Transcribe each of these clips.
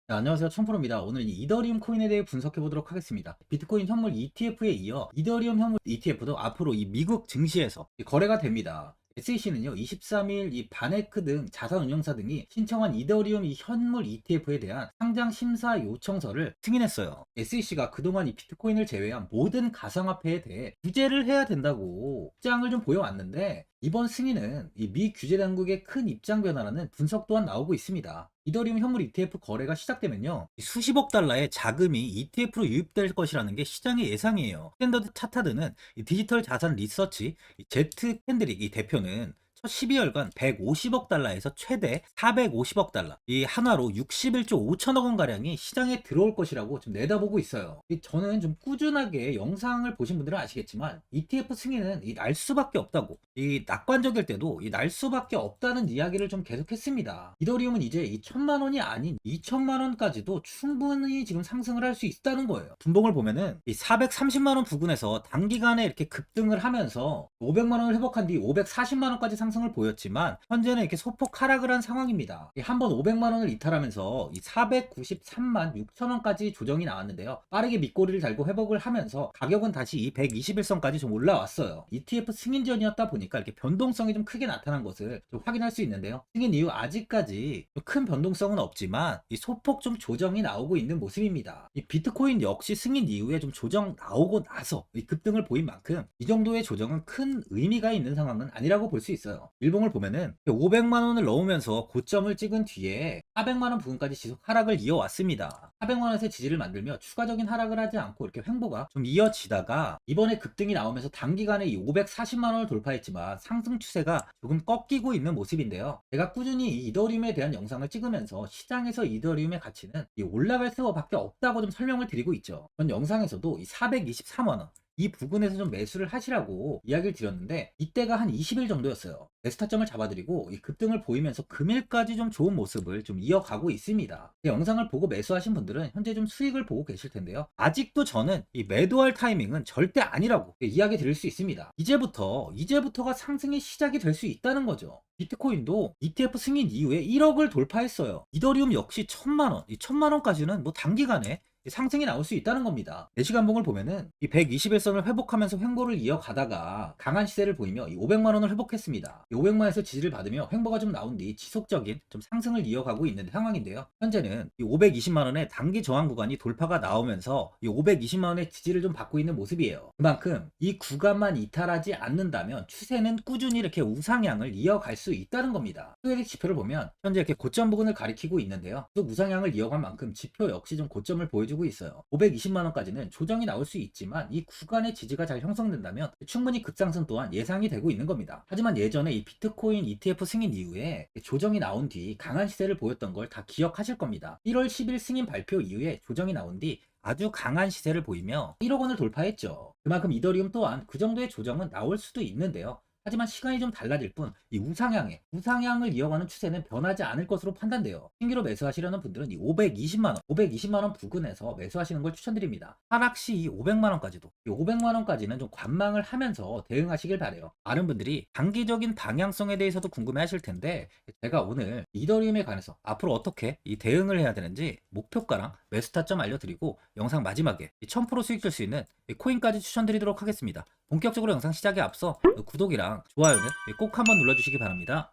네, 안녕하세요. 청프로입니다. 오늘 이 이더리움 코인에 대해 분석해 보도록 하겠습니다. 비트코인 현물 ETF에 이어 이더리움 현물 ETF도 앞으로 이 미국 증시에서 거래가 됩니다. SEC는요, 23일 이 바네크 등 자산운용사 등이 신청한 이더리움 이 현물 ETF에 대한 상장 심사 요청서를 승인했어요. SEC가 그동안 이 비트코인을 제외한 모든 가상화폐에 대해 규제를 해야 된다고 입장을 좀 보여왔는데, 이번 승인은 이 미 규제 당국의 큰 입장 변화라는 분석 또한 나오고 있습니다. 이더리움 현물 ETF 거래가 시작되면요, 수십억 달러의 자금이 ETF로 유입될 것이라는 게 시장의 예상이에요. 스탠더드 차타드는 이 디지털 자산 리서치 제트 캔드릭 이 대표는 첫 12월간 150억 달러에서 최대 450억 달러, 이 한화로 61조 5천억 원 가량이 시장에 들어올 것이라고 좀 내다보고 있어요. 저는 좀 꾸준하게 영상을 보신 분들은 아시겠지만 ETF 승인은 날 수밖에 없다고, 이 낙관적일 때도 날 수밖에 없다는 이야기를 좀 계속했습니다. 이더리움은 이제 이 1천만 원이 아닌 2천만 원까지도 충분히 지금 상승을 할 수 있다는 거예요. 분봉을 보면은 이 430만 원 부근에서 단기간에 이렇게 급등을 하면서 500만 원을 회복한 뒤 540만 원까지 상승을 보였지만, 현재는 이렇게 소폭 하락을 한 상황입니다. 한번 500만 원을 이탈하면서 이 493만 6천 원까지 조정이 나왔는데요. 빠르게 밑꼬리를 달고 회복을 하면서 가격은 다시 이 121선까지 좀 올라왔어요. ETF 승인 전이었다 보니까 이렇게 변동성이 좀 크게 나타난 것을 좀 확인할 수 있는데요. 승인 이후 아직까지 큰 변동성은 없지만 이 소폭 좀 조정이 나오고 있는 모습입니다. 이 비트코인 역시 승인 이후에 좀 조정 나오고 나서 이 급등을 보인 만큼 이 정도의 조정은 큰 의미가 있는 상황은 아니라고 볼 수 있어요. 일봉을 보면은 500만 원을 넣으면서 고점을 찍은 뒤에 400만 원 부근까지 지속 하락을 이어왔습니다. 400만 원에서 지지를 만들며 추가적인 하락을 하지 않고 이렇게 횡보가 좀 이어지다가 이번에 급등이 나오면서 단기간에 이 540만 원을 돌파했지만 상승 추세가 조금 꺾이고 있는 모습인데요. 제가 꾸준히 이 이더리움에 대한 영상을 찍으면서 시장에서 이더리움의 가치는 올라갈 수밖에 없다고 좀 설명을 드리고 있죠. 전 영상에서도 이 423만 원 이 부근에서 좀 매수를 하시라고 이야기를 드렸는데, 이때가 한 20일 정도였어요. 매수타점을 잡아드리고 이 급등을 보이면서 금일까지 좀 좋은 모습을 좀 이어가고 있습니다. 이 영상을 보고 매수하신 분들은 현재 좀 수익을 보고 계실 텐데요. 아직도 저는 이 매도할 타이밍은 절대 아니라고 이야기 드릴 수 있습니다. 이제부터가 상승의 시작이 될 수 있다는 거죠. 비트코인도 ETF 승인 이후에 1억을 돌파했어요. 이더리움 역시 1000만 원, 이 1000만 원까지는 뭐 단기간에 상승이 나올 수 있다는 겁니다. 4시간봉을 보면은 이 121선을 회복하면서 횡보를 이어가다가 강한 시세를 보이며 이 500만 원을 회복했습니다. 이 500만 원에서 지지를 받으며 횡보가 좀 나온 뒤 지속적인 좀 상승을 이어가고 있는 상황인데요. 현재는 이 520만 원의 단기 저항 구간이 돌파가 나오면서 이 520만 원의 지지를 좀 받고 있는 모습이에요. 그만큼 이 구간만 이탈하지 않는다면 추세는 꾸준히 이렇게 우상향을 이어갈 수 있다는 겁니다. 수혜릭 지표를 보면 현재 이렇게 고점 부근을 가리키고 있는데요. 또 우상향을 이어간 만큼 지표 역시 좀 고점을 보여주고 있어요. 520만 원까지는 조정이 나올 수 있지만 이 구간의 지지가 잘 형성된다면 충분히 급상승 또한 예상이 되고 있는 겁니다. 하지만 예전에 이 비트코인 ETF 승인 이후에 조정이 나온 뒤 강한 시세를 보였던 걸 다 기억하실 겁니다. 1월 10일 승인 발표 이후에 조정이 나온 뒤 아주 강한 시세를 보이며 1억 원을 돌파했죠. 그만큼 이더리움 또한 그 정도의 조정은 나올 수도 있는데요. 하지만 시간이 좀 달라질 뿐 이 우상향을 이어가는 추세는 변하지 않을 것으로 판단돼요. 신규로 매수하시려는 분들은 이 520만 원 부근에서 매수하시는 걸 추천드립니다. 하락 시 이 500만 원까지도, 이 500만 원까지는 좀 관망을 하면서 대응하시길 바래요. 많은 분들이 단기적인 방향성에 대해서도 궁금해하실 텐데, 제가 오늘 이더리움에 관해서 앞으로 어떻게 이 대응을 해야 되는지 목표가랑 매수 타점 알려드리고, 영상 마지막에 1000% 수익 줄 수 있는 이 코인까지 추천드리도록 하겠습니다. 본격적으로 영상 시작에 앞서 구독이랑 좋아요는 꼭 한번 눌러주시기 바랍니다.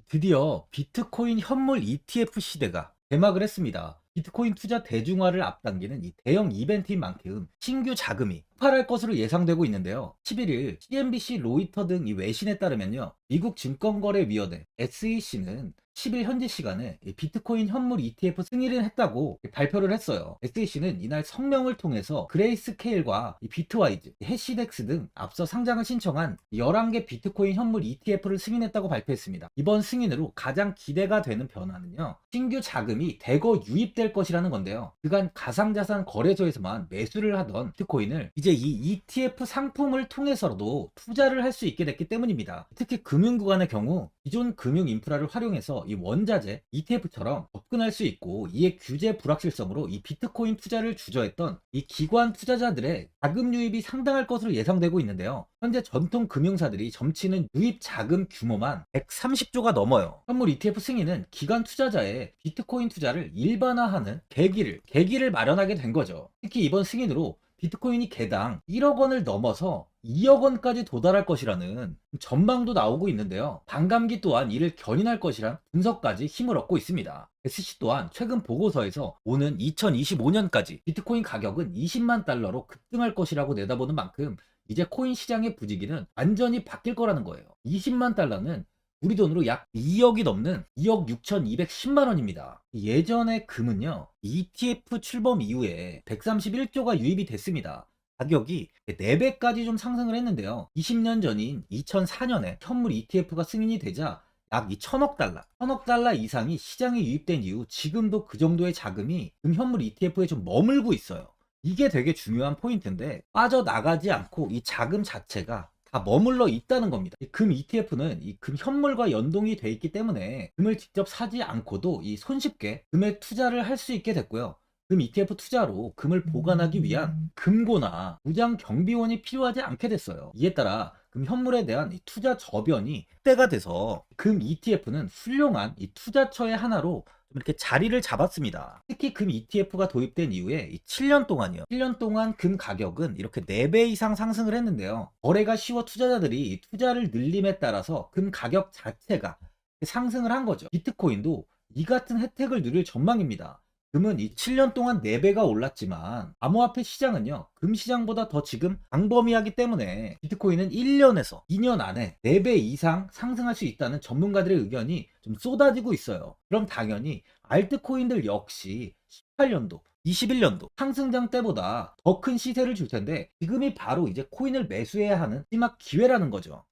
드디어 비트코인 현물 ETF 시대가 개막을 했습니다. 비트코인 투자 대중화를 앞당기는 이 대형 이벤트인 만큼 신규 자금이 폭발할 것으로 예상되고 있는데요. 11일 CNBC, 로이터 등 이 외신에 따르면요, 미국 증권거래위원회 SEC는 10일 현지 시간에 비트코인 현물 ETF 승인을 했다고 발표를 했어요. SEC는 이날 성명을 통해서 그레이스케일과 비트와이즈, 해시덱스 등 앞서 상장을 신청한 11개 비트코인 현물 ETF를 승인했다고 발표했습니다. 이번 승인으로 가장 기대가 되는 변화는요, 신규 자금이 대거 유입될 것이라는 건데요. 그간 가상자산 거래소에서만 매수를 하던 비트코인을 이제 이 ETF 상품을 통해서도 투자를 할 수 있게 됐기 때문입니다. 특히 금융구간의 경우 기존 금융 인프라를 활용해서 이 원자재 ETF처럼 접근할 수 있고, 이에 규제 불확실성으로 이 비트코인 투자를 주저했던 이 기관 투자자들의 자금 유입이 상당할 것으로 예상되고 있는데요. 현재 전통 금융사들이 점치는 유입 자금 규모만 130조가 넘어요. 현물 ETF 승인은 기관 투자자의 비트코인 투자를 일반화하는 계기를 마련하게 된 거죠. 특히 이번 승인으로 비트코인이 개당 1억 원을 넘어서 2억 원까지 도달할 것이라는 전망도 나오고 있는데요. 반감기 또한 이를 견인할 것이란 분석까지 힘을 얻고 있습니다. SC 또한 최근 보고서에서 오는 2025년까지 비트코인 가격은 20만 달러로 급등할 것이라고 내다보는 만큼 이제 코인 시장의 부지기는 완전히 바뀔 거라는 거예요. 20만 달러는 우리 돈으로 약 2억이 넘는 2억 6,210만 원입니다. 예전에 금은요, ETF 출범 이후에 131조가 유입이 됐습니다. 가격이 4배까지 좀 상승을 했는데요. 20년 전인 2004년에 현물 ETF가 승인이 되자 약 1천억 달러, 1천억 달러 이상이 시장에 유입된 이후 지금도 그 정도의 자금이 현물 ETF에 좀 머물고 있어요. 이게 되게 중요한 포인트인데, 빠져나가지 않고 이 자금 자체가 다 머물러 있다는 겁니다. 금 ETF는 이 금 현물과 연동이 돼 있기 때문에 금을 직접 사지 않고도 이 손쉽게 금에 투자를 할 수 있게 됐고요. 금 ETF 투자로 금을 보관하기 위한 금고나 무장 경비원이 필요하지 않게 됐어요. 이에 따라 금 현물에 대한 이 투자 저변이 확대가 돼서 금 ETF는 훌륭한 이 투자처의 하나로 좀 이렇게 자리를 잡았습니다. 특히 금 ETF가 도입된 이후에 이 7년 동안이요. 7년 동안 금 가격은 이렇게 4배 이상 상승을 했는데요. 거래가 쉬워 투자자들이 이 투자를 늘림에 따라서 금 가격 자체가 상승을 한 거죠. 비트코인도 이 같은 혜택을 누릴 전망입니다. 금은 이 7년 동안 4배가 올랐지만 암호화폐 시장은요, 금 시장보다 더 지금 광범위하기 때문에 비트코인은 1년에서 2년 안에 4배 이상 상승할 수 있다는 전문가들의 의견이 좀 쏟아지고 있어요. 그럼 당연히 알트코인들 역시 18년도 21년도 상승장 때보다 더 큰 시세를 줄 텐데, 지금이 바로 이제 코인을 매수해야 하는 마지막 기회라는 거죠.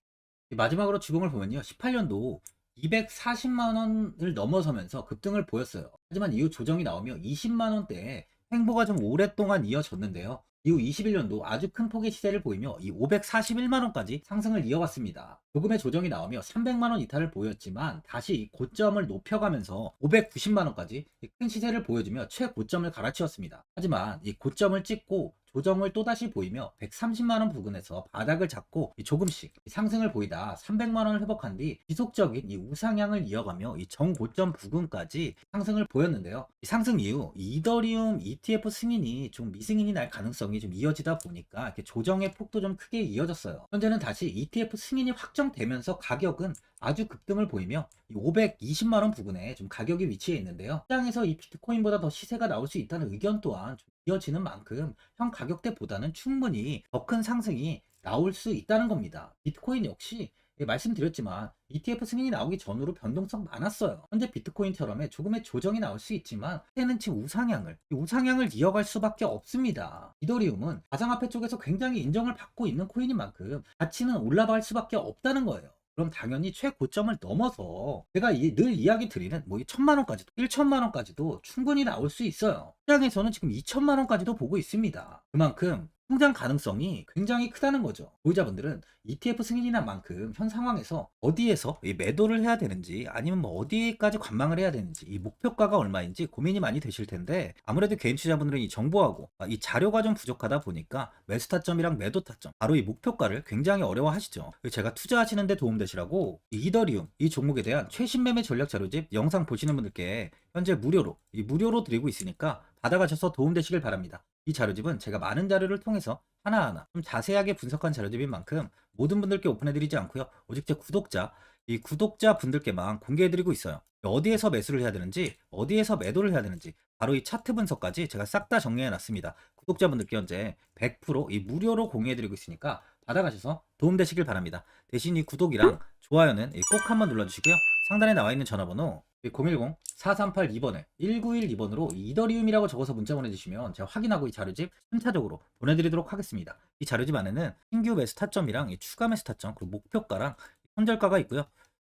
마지막으로 주봉을 보면요, 18년도 240만 원을 넘어서면서 급등을 보였어요. 하지만 이후 조정이 나오며 20만 원대에 횡보가 좀 오랫동안 이어졌는데요. 이후 21년도 아주 큰 폭의 시세를 보이며 이 541만 원까지 상승을 이어갔습니다. 조금의 조정이 나오며 300만 원 이탈을 보였지만 다시 고점을 높여가면서 590만 원까지 큰 시세를 보여주며 최고점을 갈아치웠습니다. 하지만 이 고점을 찍고 조정을 또다시 보이며 130만 원 부근에서 바닥을 잡고 조금씩 상승을 보이다 300만 원을 회복한 뒤 지속적인 이 우상향을 이어가며 이 정고점 부근까지 상승을 보였는데요. 이 상승 이후 이더리움 ETF 승인이 좀 미승인이 날 가능성이 좀 이어지다 보니까 이렇게 조정의 폭도 좀 크게 이어졌어요. 현재는 다시 ETF 승인이 확정되면서 가격은 아주 급등을 보이며 520만 원 부근에 좀 가격이 위치해 있는데요. 시장에서 이 비트코인보다 더 시세가 나올 수 있다는 의견 또한 좀 이어지는 만큼 현 가격대보다는 충분히 더 큰 상승이 나올 수 있다는 겁니다. 비트코인 역시 말씀드렸지만 ETF 승인이 나오기 전으로 변동성 많았어요. 현재 비트코인처럼의 조금의 조정이 나올 수 있지만 때는 지금 우상향을 이어갈 수밖에 없습니다. 이더리움은 가상화폐 쪽에서 굉장히 인정을 받고 있는 코인인 만큼 가치는 올라갈 수밖에 없다는 거예요. 그럼 당연히 최고점을 넘어서 제가 늘 이야기 드리는 뭐 1천만 원까지도 1천만 원까지도 충분히 나올 수 있어요. 시장에서는 지금 2천만 원까지도 보고 있습니다. 그만큼 성장 가능성이 굉장히 크다는 거죠. 보유자분들은 ETF 승인이 난 만큼 현 상황에서 어디에서 매도를 해야 되는지, 아니면 뭐 어디까지 관망을 해야 되는지, 이 목표가가 얼마인지 고민이 많이 되실 텐데, 아무래도 개인 투자자분들은 이 정보하고 이 자료가 좀 부족하다 보니까 매수 타점이랑 매도 타점, 바로 이 목표가를 굉장히 어려워하시죠. 제가 투자하시는데 도움되시라고 이더리움 이 종목에 대한 최신 매매 전략 자료집 영상 보시는 분들께 현재 무료로 드리고 있으니까 받아가셔서 도움되시길 바랍니다. 이 자료집은 제가 많은 자료를 통해서 하나하나 좀 자세하게 분석한 자료집인 만큼 모든 분들께 오픈해드리지 않고요. 오직 제 이 구독자 분들께만 공개해드리고 있어요. 어디에서 매수를 해야 되는지, 어디에서 매도를 해야 되는지, 바로 이 차트 분석까지 제가 싹 다 정리해놨습니다. 구독자분들께 현재 100% 무료로 공유해드리고 있으니까 받아가셔서 도움되시길 바랍니다. 대신 이 구독이랑 좋아요는 꼭 한번 눌러주시고요. 상단에 나와 있는 전화번호 010-4382번에 1912번으로 이더리움이라고 적어서 문자 보내주시면 제가 확인하고 이 자료집 순차적으로 보내드리도록 하겠습니다. 이 자료집 안에는 신규 매수 타점이랑 이 추가 매수 타점, 그리고 목표가랑 손절가가 있고요.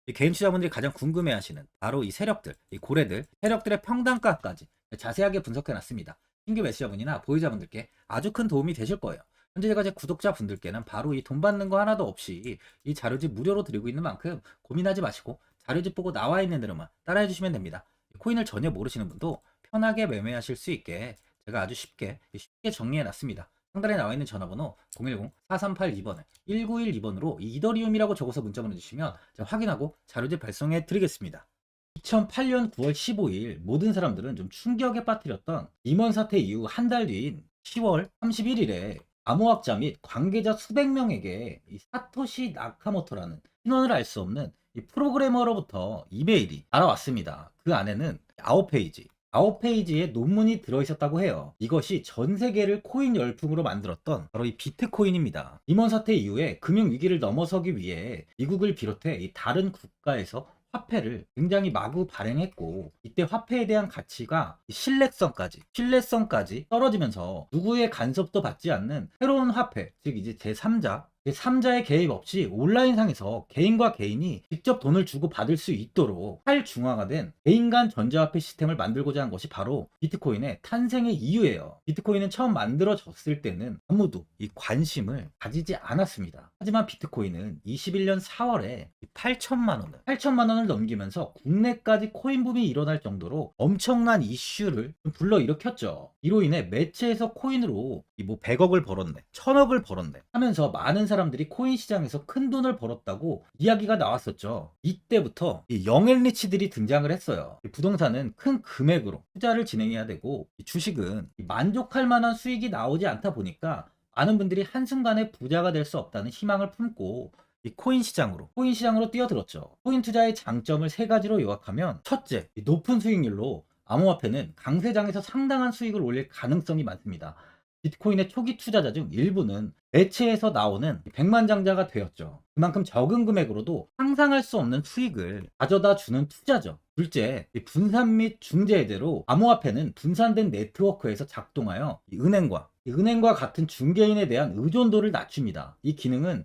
이 개인 투자분들이 가장 궁금해하시는 바로 이 세력들, 이 고래들, 세력들의 평단가까지 자세하게 분석해놨습니다. 신규 매수자분이나 보유자분들께 아주 큰 도움이 되실 거예요. 현재 제가 제 구독자분들께는 바로 이 돈 받는 거 하나도 없이 이 자료집 무료로 드리고 있는 만큼 고민하지 마시고 자료집 보고 나와 있는 대로만 따라해 주시면 됩니다. 코인을 전혀 모르시는 분도 편하게 매매하실 수 있게 제가 아주 쉽게 정리해 놨습니다. 상단에 나와 있는 전화번호 010-4382번에 1912번으로 이더리움이라고 적어서 문자 보내주시면 제가 확인하고 자료집 발송해 드리겠습니다. 2008년 9월 15일 모든 사람들은 좀 충격에 빠뜨렸던 리먼 사태 이후 한 달 뒤인 10월 31일에 암호학자 및 관계자 수백 명에게 이 사토시 나카모토라는 신원을 알 수 없는 이 프로그래머로부터 이메일이 날아왔습니다. 그 안에는 9페이지의 논문이 들어있었다고 해요. 이것이 전 세계를 코인 열풍으로 만들었던 바로 이 비트코인입니다. 리먼 사태 이후에 금융위기를 넘어서기 위해 미국을 비롯해 이 다른 국가에서 화폐를 굉장히 마구 발행했고, 이때 화폐에 대한 가치가 신뢰성까지 떨어지면서 누구의 간섭도 받지 않는 새로운 화폐, 즉 이제 제3자의 개입 없이 온라인상에서 개인과 개인이 직접 돈을 주고 받을 수 있도록 탈중앙화된 개인 간 전자화폐 시스템을 만들고자 한 것이 바로 비트코인의 탄생의 이유예요. 비트코인은 처음 만들어졌을 때는 아무도 이 관심을 가지지 않았습니다. 하지만 비트코인은 21년 4월에 8천만 원을 넘기면서 국내까지 코인 붐이 일어날 정도로 엄청난 이슈를 불러일으켰죠. 이로 인해 매체에서 코인으로 뭐 100억을 벌었네, 1000억을 벌었네 하면서 많은 사람들이 코인 시장에서 큰 돈을 벌었다고 이야기가 나왔었죠. 이때부터 이 영앤리치들이 등장을 했어요. 부동산은 큰 금액으로 투자를 진행해야 되고, 주식은 만족할 만한 수익이 나오지 않다 보니까 많은 분들이 한순간에 부자가 될 수 없다는 희망을 품고 이 코인 시장으로 뛰어들었죠. 코인 투자의 장점을 세 가지로 요약하면, 첫째, 높은 수익률로 암호화폐는 강세장에서 상당한 수익을 올릴 가능성이 많습니다. 비트코인의 초기 투자자 중 일부는 매체에서 나오는 백만장자가 되었죠. 그만큼 적은 금액으로도 상상할 수 없는 수익을 가져다 주는 투자죠. 둘째, 분산 및 중재제로 암호화폐는 분산된 네트워크에서 작동하여 은행과 같은 중개인에 대한 의존도를 낮춥니다. 이 기능은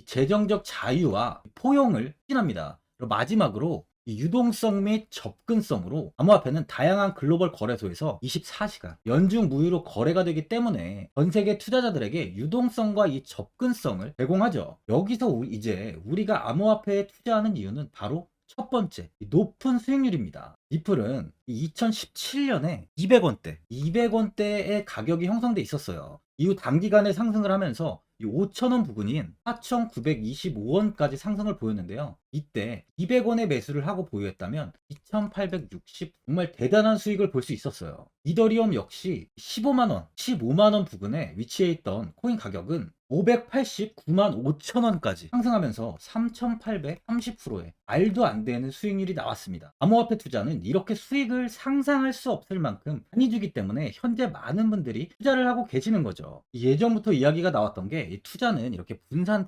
재정적 자유와 포용을 추진합니다. 그리고 마지막으로 이 유동성 및 접근성으로 암호화폐는 다양한 글로벌 거래소에서 24시간 연중 무휴로 거래가 되기 때문에 전 세계 투자자들에게 유동성과 이 접근성을 제공하죠. 여기서 이제 우리가 암호화폐에 투자하는 이유는 바로 첫 번째, 높은 수익률입니다. 리플은 2017년에 200원대의 가격이 형성돼 있었어요. 이후 단기간에 상승을 하면서 5,000원 부근인 4,925원까지 상승을 보였는데요. 이때 200원의 매수를 하고 보유했다면 2,860, 정말 대단한 수익을 볼 수 있었어요. 이더리움 역시 15만원 부근에 위치해 있던 코인 가격은 589만 5천원까지 상승하면서 3,830%의 말도 안 되는 수익률이 나왔습니다. 암호화폐 투자는 이렇게 수익을 상상할 수 없을 만큼 많이 주기 때문에 현재 많은 분들이 투자를 하고 계시는 거죠. 예전부터 이야기가 나왔던 게, 이 투자는 이렇게 분산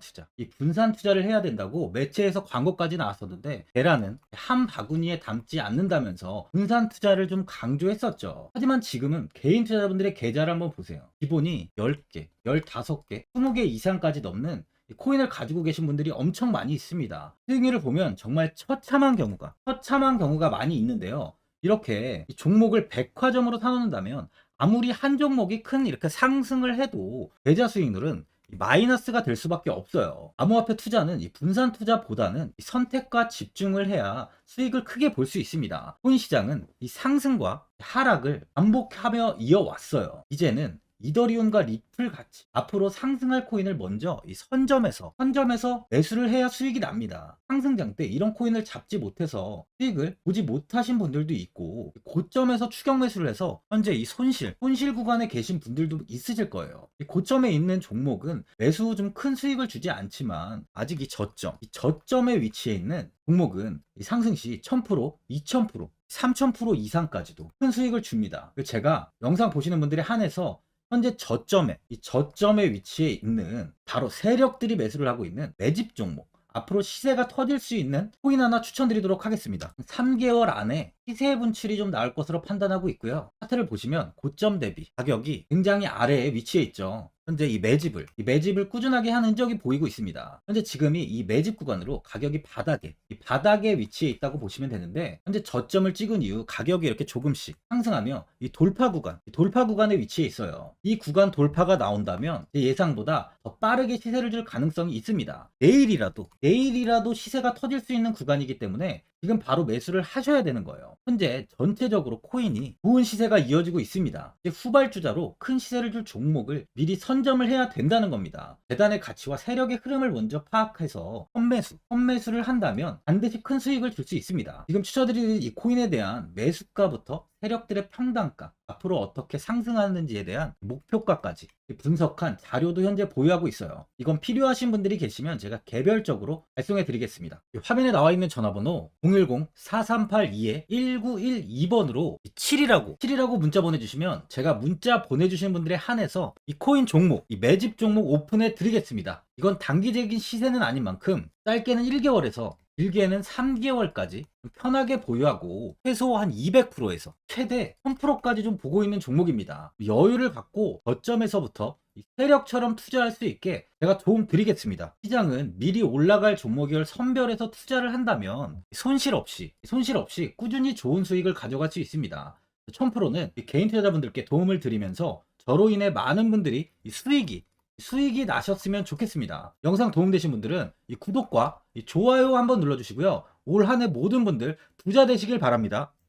투자를 해야 된다고 매체에서 광고까지 나왔었는데, 테라는 한 바구니에 담지 않는다면서 분산 투자를 좀 강조했었죠. 하지만 지금은 개인 투자자분들의 계좌를 한번 보세요. 기본이 10개, 15개, 20개 이상까지 넘는 코인을 가지고 계신 분들이 엄청 많이 있습니다. 수익률을 보면 정말 처참한 경우가 많이 있는데요. 이렇게 종목을 백화점으로 사놓는다면 아무리 한 종목이 큰 이렇게 상승을 해도 계좌 수익률은 마이너스가 될 수밖에 없어요. 암호화폐 투자는 이 분산 투자보다는 이 선택과 집중을 해야 수익을 크게 볼 수 있습니다. 코인 시장은 이 상승과 하락을 반복하며 이어왔어요. 이제는 이더리움과 리플 같이 앞으로 상승할 코인을 먼저 이 선점에서 매수를 해야 수익이 납니다. 상승장 때 이런 코인을 잡지 못해서 수익을 보지 못하신 분들도 있고, 고점에서 추격 매수를 해서 현재 이 손실 구간에 계신 분들도 있으실 거예요. 이 고점에 있는 종목은 매수 후 좀 큰 수익을 주지 않지만, 아직 이 저점에 위치해 있는 종목은 이 상승 시 1000%, 2000%, 3000% 이상까지도 큰 수익을 줍니다. 제가 영상 보시는 분들에 한해서 현재 저점에 위치해 있는 바로 세력들이 매수를 하고 있는 매집 종목, 앞으로 시세가 터질 수 있는 코인 하나 추천드리도록 하겠습니다. 3개월 안에 시세 분출이 좀 나올 것으로 판단하고 있고요. 차트를 보시면 고점 대비 가격이 굉장히 아래에 위치해 있죠. 현재 이 매집을 꾸준하게 한 흔적이 보이고 있습니다. 현재 지금이 이 매집 구간으로 가격이 이 바닥에 위치해 있다고 보시면 되는데, 현재 저점을 찍은 이후 가격이 이렇게 조금씩 상승하며 이 돌파 구간에 위치해 있어요. 이 구간 돌파가 나온다면 제 예상보다 더 빠르게 시세를 줄 가능성이 있습니다. 내일이라도 시세가 터질 수 있는 구간이기 때문에 지금 바로 매수를 하셔야 되는 거예요. 현재 전체적으로 코인이 좋은 시세가 이어지고 있습니다. 이제 후발주자로 큰 시세를 줄 종목을 미리 선점을 해야 된다는 겁니다. 재단의 가치와 세력의 흐름을 먼저 파악해서 선매수를 한다면 반드시 큰 수익을 줄 수 있습니다. 지금 추천드리는 이 코인에 대한 매수가부터 세력들의 평단가, 앞으로 어떻게 상승하는지에 대한 목표가까지 분석한 자료도 현재 보유하고 있어요. 이건 필요하신 분들이 계시면 제가 개별적으로 발송해 드리겠습니다. 화면에 나와 있는 전화번호 010-4382-1912번으로 7이라고 문자 보내주시면 제가 문자 보내주신 분들에 한해서 이 코인 종목, 이 매집 종목 오픈해 드리겠습니다. 이건 단기적인 시세는 아닌 만큼 짧게는 1개월에서 길게는 3개월까지 편하게 보유하고 최소 한 200%에서 최대 1000%까지 좀 보고 있는 종목입니다. 여유를 갖고 저점에서부터 세력처럼 투자할 수 있게 제가 도움 드리겠습니다. 시장은 미리 올라갈 종목을 선별해서 투자를 한다면 손실 없이 꾸준히 좋은 수익을 가져갈 수 있습니다. 1000%는 개인 투자자분들께 도움을 드리면서 저로 인해 많은 분들이 수익이 나셨으면 좋겠습니다. 영상 도움되신 분들은 이 구독과 이 좋아요 한번 눌러주시고요. 올 한 해 모든 분들 부자 되시길 바랍니다.